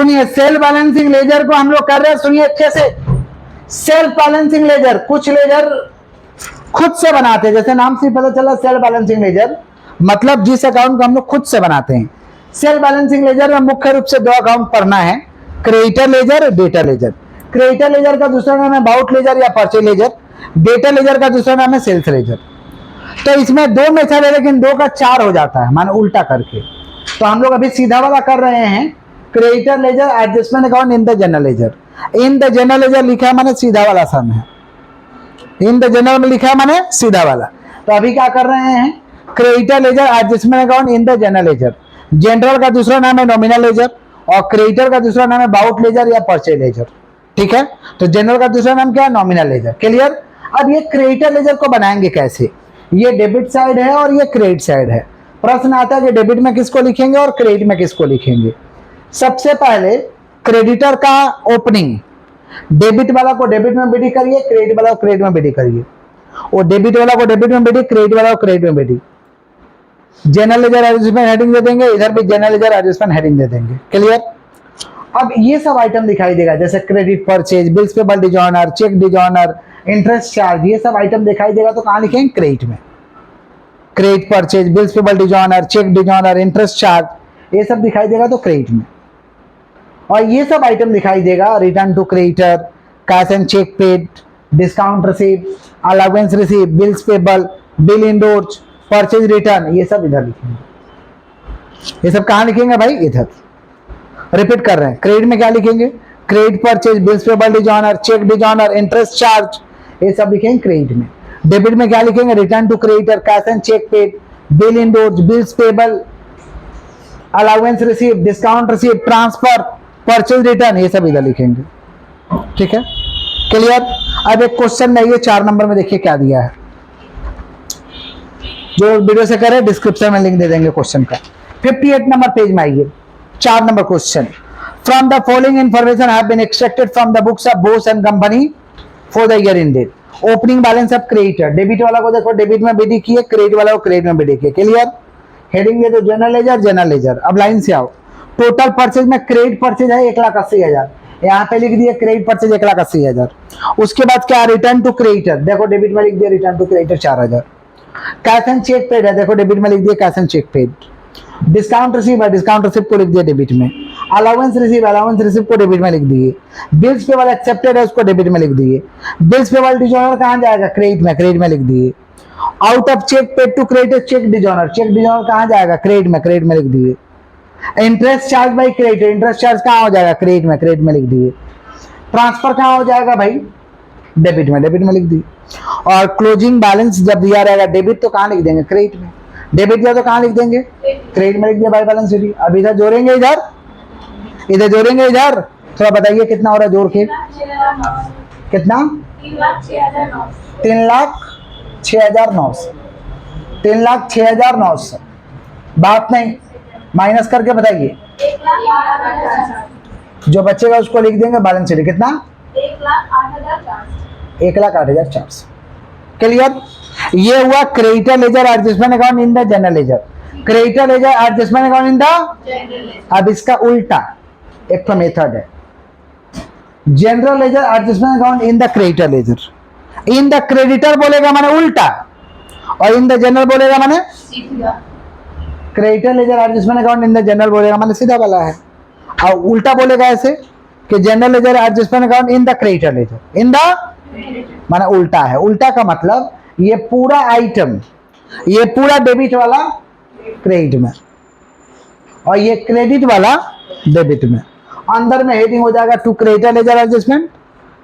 सुनिए, self balancing laser को हम लोग कर रहे हैं, सुनिए अच्छे से। सेल्फ बैलेंसिंग लेजर, कुछ लेजर खुद से बनाते हैं, जैसे नाम से पता चला सेल्फ बैलेंसिंग लेजर मतलब जिस अकाउंट को हम लोग खुद से बनाते हैं। सेल्फ बैलेंसिंग लेजर में मुख्य रूप से दो अकाउंट पढ़ना है, creditor ledger, debtor ledger. Creditor ledger का दूसरा नाम है अबाउट लेजर या परचेज लेजर। डेटर लेजर का दूसरा नाम है सेल्स लेजर। तो इसमें दो मेथड है, लेकिन दो का चार हो जाता है, माने उल्टा करके। तो हम लोग अभी सीधा वाला कर रहे हैं, creditor ledger adjustment account in the general ledger. In the general ledger लिखा है माने सीधा वाला सम है, इन द जनरल में लिखा है माने सीधा वाला। तो अभी क्या कर रहे हैं, creditor ledger adjustment account in the general ledger. General का दूसरा नाम है नॉमिनल लेजर और क्रेडिटर का दूसरा नाम है अबाउट लेजर या परचेज लेजर। ठीक है, तो जनरल का दूसरा नाम क्या है, नॉमिनल लेजर। क्लियर। अब ये क्रेडिटर लेजर को बनाएंगे कैसे, ये डेबिट साइड है और ये क्रेडिट साइड है। प्रश्न आता है कि डेबिट में किसको लिखेंगे और क्रेडिट में किसको लिखेंगे। सबसे पहले क्रेडिटर का ओपनिंग, डेबिट वाला को डेबिट में बिडी करिए, क्रेडिट वाला को क्रेडिट में बिडी करिए, और डेबिट वाला को डेबिट में बिडी, क्रेडिट वाला को क्रेडिट में बिडी। जनरल लेजर एडजस्टमेंट हेडिंग दे देंगे, इधर भी जनरल लेजर एडजस्टमेंट हेडिंग दे देंगे। क्लियर। अब ये सब आइटम दिखाई देगा, जैसे credit purchase, bills payable dishonour, cheque dishonour, interest charge, ये सब आइटम दिखाई देगा तो कहां लिखेंगे, क्रेडिट में। Credit purchase, bills payable dishonour, cheque dishonour, interest charge, ये सब दिखाई देगा तो क्रेडिट में। और ये सब आइटम दिखाई देगा, return to creditor, cash and cheque paid, discount receive, allowance receive, bills payable, bill endorse, purchase return, ये सब इधर लिखेंगे। ये सब कहां लिखेंगे भाई, इधर। रिपीट कर रहे हैं, क्रेडिट में क्या लिखेंगे, credit purchase, bills payable dishonour, cheque dishonour, interest charge, ये सब लिखेंगे क्रेडिट में। डेबिट में क्या लिखेंगे, return to creditor, cash and cheque paid, bill endorse, bills payable, allowance receive, discount receive, transfer, purchase return, ये सब इधर लिखेंगे। ठीक है, क्लियर। अब एक क्वेश्चन में ये 4 नंबर में देखिए क्या दिया है, जो वीडियो से करे डिस्क्रिप्शन में लिंक दे देंगे क्वेश्चन का। 58 नंबर पेज में आइए, 4 number question. From the following information have been extracted from the books of Bose and company for the year ended. Opening balance of creditor, debit वाला को देखो डेबिट में बिडी किए, क्रेडिट वाला को क्रेडिट में बिडी किए। क्लियर। हेडिंग दे दो जनरल लेजर, जनरल लेजर। अब लाइन से आओ, टोटल परचेज में क्रेडिट परचेज है 1,80,000, यहाँ पे लिख दिए क्रेडिट परचेज 1,80,000। उसके बाद क्या, रिटर्न टू क्रेडिटर, देखो डेबिट में लिख दिया return to creditor 4,000। Cash and cheque paid है, देखो डेबिट में लिख दिया cash and cheque paid. Discount receive है, डिस्काउंट रिसीव को लिख दिया डेबिट में। अलाउंस रिसीव, अलाउंस रिसीव को डेबिट में लिख दिए। बिल्स पेबल एक्सेप्टेड है, उसको डेबिट में लिख दिए। बिल्स पेबल डिजॉनर कहां जाएगा, क्रेडिट में, क्रेडिट में लिख दिए। Out of cheque paid to credit, cheque dishonour, cheque dishonour कहां जाएगा, क्रेडिट में, क्रेडिट में लिख दिए। Interest charge by credit, interest charge कहां हो जाएगा, क्रेडिट में, क्रेडिट में लिख दिए। ट्रांसफर कहां हो जाएगा भाई, डेबिट में, डेबिट में लिख दिए। और क्लोजिंग बैलेंस जब दिया रहेगा डेबिट तो कहां लिख देंगे, क्रेडिट में। डेबिट दिया तो कहां लिख देंगे, क्रेडिट में लिख दिया बाय बैलेंस शीट। अब इधर जोड़ेंगे, इधर इधर जोड़ेंगे, इधर थोड़ा बताइए कितना हो रहा है जोड़ के, कितना, 3,06,900, 3,06,900। बात नहीं, माइनस करके बताइए, जो बचेगा उसको लिख देंगे बैलेंस शीट। कितना, 1,08,400। क्लियर। ये हुआ creditor ledger adjustment account in the general ledger, creditor ledger adjustment account in the. अब इसका उल्टा एक तो मेथड है, general ledger adjustment account in the creditor ledger. In the creditor बोलेगा माने उल्टा, और इन द जनरल बोलेगा माने सीधा। Creditor ledger adjustment account in the general बोलेगा माने सीधा वाला है, और उल्टा बोलेगा ऐसे कि general ledger adjustment account in the creditor ledger, in the माने उल्टा है। उल्टा का मतलब ये पूरा आइटम, ये पूरा डेबिट वाला क्रेडिट में और ये क्रेडिट वाला डेबिट में। अंदर में हेडिंग हो जाएगा to creditor ledger adjustment,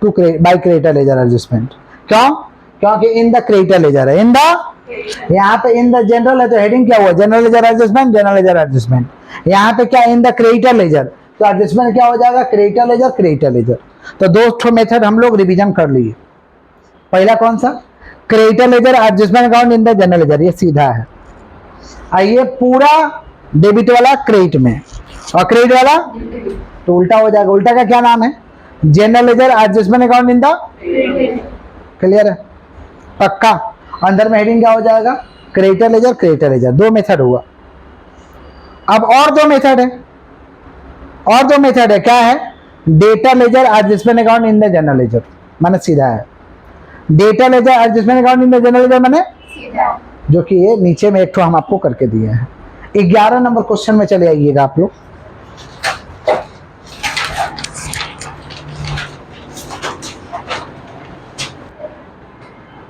to by creditor ledger adjustment. क्यों, क्योंकि इन द क्रेडिटर लेजर है, इन द, यहाँ पे इन द जनरल है तो हेडिंग क्या हुआ, general ledger adjustment, general ledger adjustment. यहाँ पे क्या, इन द क्रेडिटर लेजर, तो एडजस्टमेंट क्या हो जाएगा, क्रेडिटर लेजर, क्रेडिटर लेजर। तो दो ठो मेथड हम लोग रिवीजन कर लिए। पहला कौन सा, creditor ledger adjustment account in the general ledger, ये सीधा है। आइए पूरा डेबिट वाला क्रेडिट में और क्रेडिट वाला तो उल्टा हो जाएगा। उल्टा का क्या नाम है, general ledger adjustment account in the. Clear है, पक्का। अंदर में हेडिंग क्या हो जाएगा, क्रेडिटर लेजर, क्रेडिटर लेजर। दो मेथड हुआ। अब और दो मेथड है, और जो मेथड है क्या है, debtor ledger adjustment account in the general ledger, मैंने सीधा है। Debtor ledger adjustment account in the general ledger मैंने जो कि ये नीचे में एक तो हम आपको करके दिए हैं। 11 नंबर क्वेश्चन में चले आइएगा आप लोग।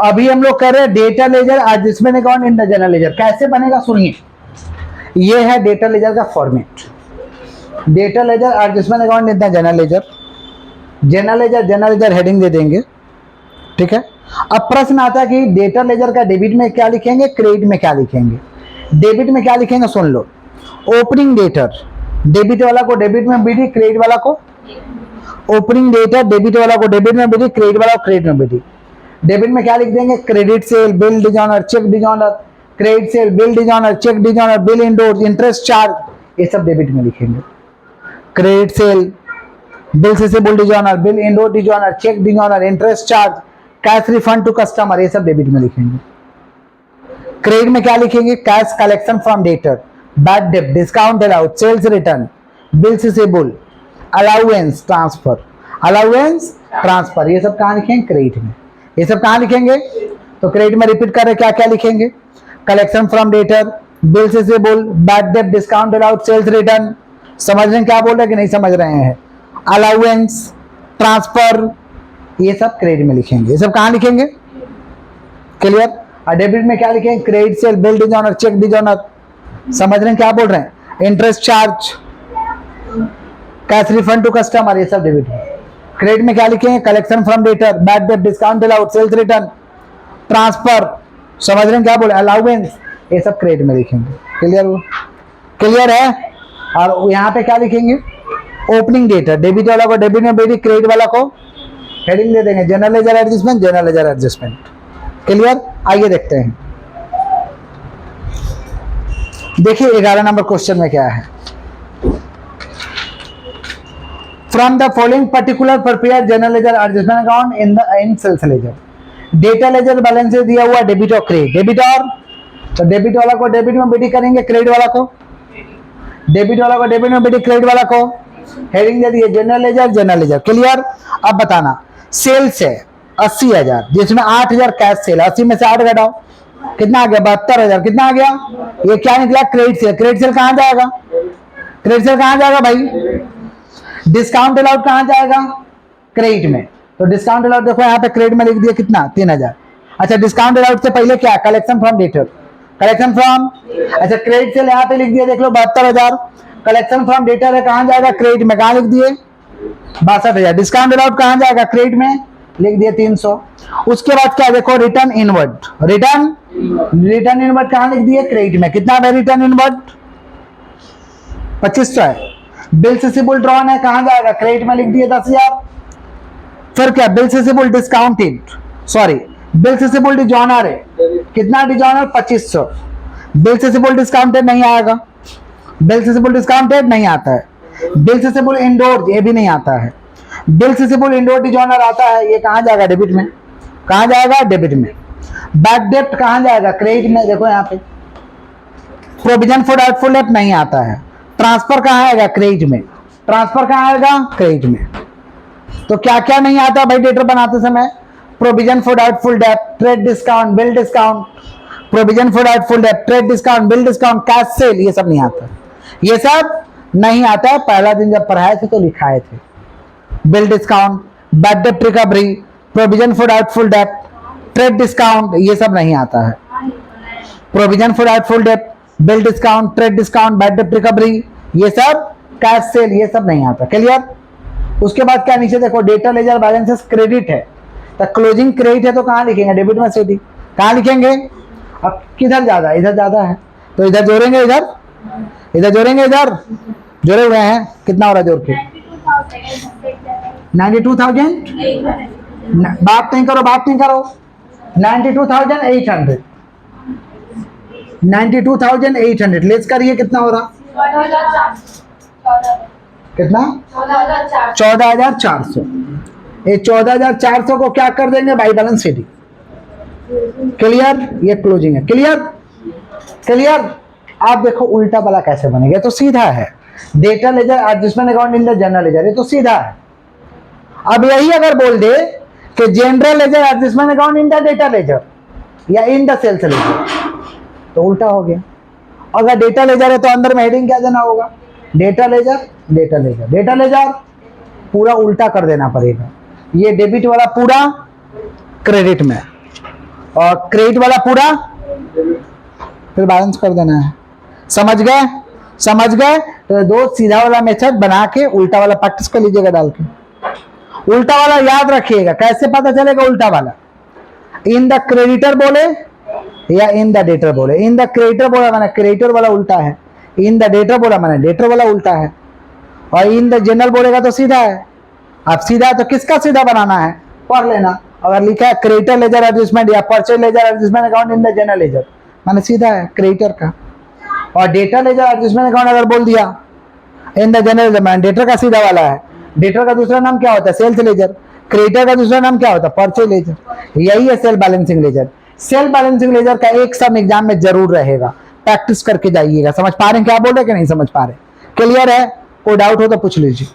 अभी हम लोग कर रहे हैं debtor ledger adjustment account in the general ledger. कैसे बनेगा सुनिए, ये है डेटा लेजर का format. Debtor ledger adjustment account in the general ledger, general ledger heading दे देंगे, ठीक है। अब प्रश्न आता है कि डेटा लेजर का डेबिट में क्या लिखेंगे, क्रेडिट में क्या लिखेंगे। डेबिट में क्या लिखेंगे सुन लो, ओपनिंग डेटर, डेबिट वाला को डेबिट में बीटी, क्रेडिट वाला को ओपनिंग डेटर, डेबिट वाला को डेबिट में बीटी, क्रेडिट वाला को क्रेडिट में बीटी। डेबिट में क्या लिख देंगे, credit sale, bill dishonour, cheque dishonour, credit sale, bill dishonour, cheque dishonour, bill endorse, interest charge, ये सब डेबिट में लिखेंगे। Credit sale, bill receivable dishonour, bill endorse dishonour, cheque dishonour, interest charge, cash refund to customer, ये सब debit में लिखेंगे। Credit में क्या लिखेंगे, cash collection from debtor, bad debt, discount allowed, sales return, bills receivable, allowance transfer, allowance transfer, ये सब कहाँ लिखेंगे, क्रेडिट में। ये सब कहाँ लिखेंगे, तो क्रेडिट में रिपीट कर रहे क्या क्या लिखेंगे, collection from debtor, bills receivable, bad debt, discount allowed, sales return, समझ रहे हैं क्या बोल रहे हैं कि नहीं समझ रहे हैं, अलाउंस ट्रांसफर, ये सब क्रेडिट में लिखेंगे। ये सब कहाँ लिखेंगे, क्लियर। और डेबिट में क्या लिखेंगे, credit sale, bill dishonour, cheque dishonour, समझ रहे हैं क्या बोल रहे हैं, interest charge, cash refund to customer, ये सब डेबिट में। क्रेडिट में क्या लिखेंगे, collection from debtor, bad debt, discount allowed, sales return, transfer, समझ रहे हैं क्या बोले, अलाउंस, ये सब क्रेडिट में लिखेंगे। क्लियर है। और यहाँ पे क्या लिखेंगे, ओपनिंग डेटर, डेबिट वाला को डेबिट में बीटी, क्रेडिट वाला को हेडिंग दे देंगे, general ledger adjustment, general ledger adjustment. Clear. आइए देखते हैं, देखिए 11 नंबर क्वेश्चन में क्या है। From the following particular prepare general ledger adjustment account in sales ledger. Debtor ledger balance दिया हुआ डेबिट और क्रेडिट, डेबिट और, तो डेबिट वाला को डेबिट में बीटी करेंगे, क्रेडिट वाला को डेबिट वाला को डेबिट में बीटी, क्रेडिट वाला को हेडिंग दे दिए general ledger, general laser. Clear. अब बताना, सेल्स है 80,000, जिसमें 8,000 कैश सेल, 80 में से 8 घटाओ, कितना आ गया, 72,000। कितना आ गया, ये क्या निकला, क्रेडिट सेल। क्रेडिट सेल कहाँ जाएगा, क्रेडिट सेल कहाँ जाएगा भाई, डिस्काउंट अलाउड कहाँ जाएगा, क्रेडिट में। तो डिस्काउंट अलाउड देखो यहाँ पे क्रेडिट में लिख दिया कितना, 3,000। अच्छा, डिस्काउंट अलाउड से पहले क्या, collection from debtor, collection from, अच्छा क्रेडिट सेल यहाँ पे लिख दिया, देख लो 72,000। कलेक्शन फ्रॉम डेटर है कहाँ जाएगा, क्रेडिट में, कहाँ लिख दिए 62,000। डिस्काउंट अलाउड कहाँ जाएगा, क्रेडिट में, लिख दिए 300। उसके बाद क्या देखो, रिटर्न इनवर्ड, रिटर्न इनवर्ड कहाँ लिख दिए, क्रेडिट में। कितना है रिटर्न इनवर्ड, 2500 है। बिल रिसीवेबल ड्रॉन है कहाँ जाएगा, क्रेडिट में, लिख दिए 10,000। फिर क्या, bill receivable discounted, sorry bill receivable dishonoured है, कितना डिजॉनर, 2500। बिल रिसीवेबल डिस्काउंटेड नहीं आएगा, बिल रिसीवेबल डिस्काउंटेड नहीं आता है। बिल रिसीवेबल इंडोर, ये भी नहीं आता है। बिल रिसीवेबल इंडोर डिजॉनर आता है, ये कहाँ जाएगा, डेबिट में। कहाँ जाएगा, डेबिट में। बैड डेट कहाँ जाएगा, क्रेडिट में। देखो यहाँ पे प्रोविजन फॉर डाउटफुल डेट नहीं आता है। ट्रांसफर कहाँ आएगा, क्रेडिट में। ट्रांसफर कहाँ आएगा, क्रेडिट में। तो क्या क्या नहीं आता भाई डेटर बनाते समय, provision for doubtful debt, trade discount, bill discount, provision for doubtful debt, trade discount, bill discount, cash cell, ये सब नहीं आता, ये सब नहीं आता है। पहला दिन जब पढ़ाए थे तो लिखाए थे, bill discount, bad debt recovery, provision for doubtful debt, trade discount, ये सब नहीं आता है। Provision for doubtful debt, bill discount, trade discount, bad debt recovery, ये सब, कैश सेल, ये सब नहीं आता। क्लियर। उसके बाद क्या, नीचे देखो डेटा लेजर बैलेंसेस क्रेडिट है, तो क्लोजिंग क्रेडिट है तो कहाँ लिखेंगे, डेबिट में से कहाँ लिखेंगे। अब किधर ज्यादा है, इधर ज्यादा है तो इधर जोड़ेंगे, इधर जोड़ेंगे, इधर जोड़े हुए हैं, कितना हो रहा है जोड़ के, 92,000। बात नहीं करो, 92,800, 92,800 लेस करिए, कितना हो रहा, कितना, 14,400। ये 14,400 को क्या कर देंगे भाई, बैलेंस शीट। क्लियर। ये क्लोजिंग है। क्लियर। आप देखो उल्टा वाला कैसे बनेगा, तो सीधा है, debtor ledger adjustment account in the general ledger, ये तो सीधा है। अब यही अगर बोल दे कि general ledger adjustment account in the debtor ledger या इन द सेल्स लेजर, तो उल्टा हो गया। अगर डेटा लेजर है तो अंदर में हेडिंग क्या देना होगा, debtor ledger debtor ledger debtor ledger, पूरा उल्टा कर देना पड़ेगा। ये डेबिट वाला पूरा क्रेडिट में और क्रेडिट वाला पूरा फिर बैलेंस कर देना है। समझ गए, समझ गए? तो दो सीधा वाला मेथड बना के उल्टा वाला प्रैक्टिस कर लीजिएगा डाल के। उल्टा वाला याद रखिएगा, कैसे पता चलेगा उल्टा वाला, इन द क्रेडिटर बोले या इन द डेटर बोले। इन द क्रेडिटर बोला मैंने क्रेडिटर वाला उल्टा है, इन द डेटर बोला मैंने डेटर वाला उल्टा है, और इन द जनरल बोलेगा तो सीधा है। अब सीधा है तो किसका सीधा बनाना है, पढ़ लेना। अगर लिखा है क्रेडिटर लेजर एडजस्टमेंट या purchase laser adjustment account in the general laser, माने सीधा है क्रेडिटर का। और डेटा लेजर एडजस्टमेंट अकाउंट अगर बोल दिया इन द जनरल लेजर, माने डेटर का सीधा वाला है। डेटर का दूसरा नाम क्या होता है, सेल्स लेजर। क्रेडिटर का दूसरा नाम क्या होता है, परचेज लेजर। यही है sale balancing ledger. Sale balancing ledger का एक सम एग्जाम में जरूर रहेगा, प्रैक्टिस करके जाइएगा। समझ पा रहे हैं क्या बोल रहे कि नहीं समझ पा रहे? क्लियर है? कोई डाउट हो तो पूछ लीजिए।